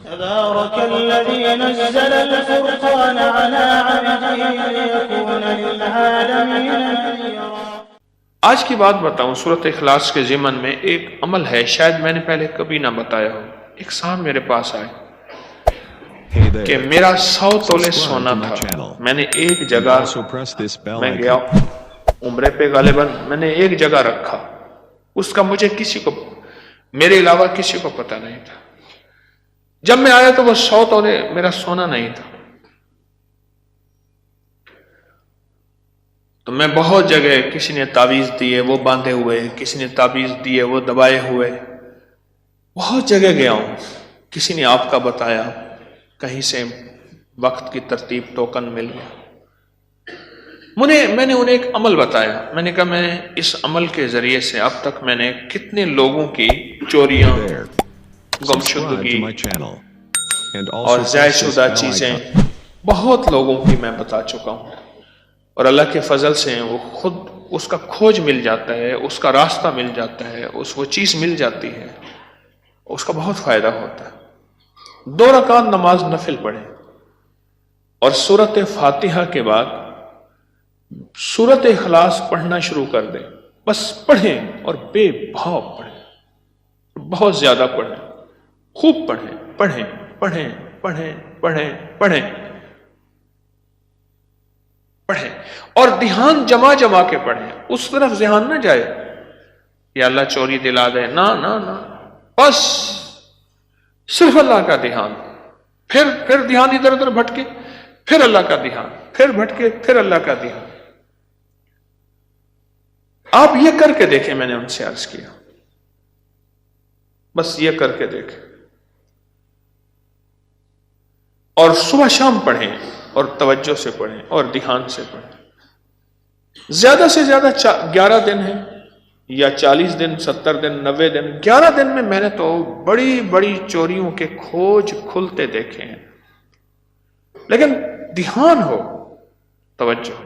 تبارك الذي نزل الفرقان على عبده ليكون للعالمين نذيرا۔ آج کی بات بتاؤں سورۃ اخلاص کے ضمن میں ایک عمل ہے، شاید میں نے پہلے کبھی نہ بتایا ہو۔ ایک صاحب میرے پاس آئے کہ میرا 100 تولے سونا تھا، میں نے ایک جگہ میں گیا عمرے پہ غالباً، میں نے ایک جگہ رکھا، اس کا مجھے کسی کو میرے علاوہ کسی کو پتہ نہیں تھا۔ جب میں آیا تو وہ 100 تولے میرا سونا نہیں تھا، تو میں بہت جگہ کسی نے تعویذ دیے وہ باندھے ہوئے، کسی نے تعویذ دیے وہ دبائے ہوئے، بہت جگہ گیا ہوں، کسی نے آپ کا بتایا، کہیں سے وقت کی ترتیب ٹوکن مل گیا۔ میں نے انہیں ایک عمل بتایا، میں نے کہا میں اس عمل کے ذریعے سے اب تک میں نے کتنے لوگوں کی چوریاں، گمشدگی اور ضائع شدہ چیزیں بہت لوگوں کی میں بتا چکا ہوں، اور اللہ کے فضل سے وہ خود اس کا کھوج مل جاتا ہے، اس کا راستہ مل جاتا ہے، وہ چیز مل جاتی ہے، اس کا بہت فائدہ ہوتا ہے۔ 2 رکعت نماز نفل پڑھیں اور سورۃ فاتحہ کے بعد سورۃ اخلاص پڑھنا شروع کر دیں، بس پڑھیں اور بے بھاؤ پڑھیں، بہت زیادہ پڑھیں، خوب پڑھیں پڑھیں پڑھیں پڑھیں پڑھیں پڑھیں پڑھیں، اور دھیان جما جما کے پڑھیں، اس طرف ذہن نہ جائے یا اللہ چوری دلا دے، نہ نہ نہ، بس صرف اللہ کا دھیان، پھر دھیان ادھر ادھر بھٹکے، پھر اللہ کا دھیان، پھر بھٹکے، پھر اللہ کا دھیان۔ آپ یہ کر کے دیکھیں، میں نے ان سے عرض کیا، بس یہ کر کے دیکھیں، اور صبح شام پڑھیں اور توجہ سے پڑھیں اور دھیان سے پڑھیں۔ زیادہ سے زیادہ 11 دن ہیں یا 40 دن، 70 دن، 90 دن، 11 دن میں نے تو بڑی بڑی چوریوں کے کھوج کھلتے دیکھے ہیں، لیکن دھیان ہو، توجہ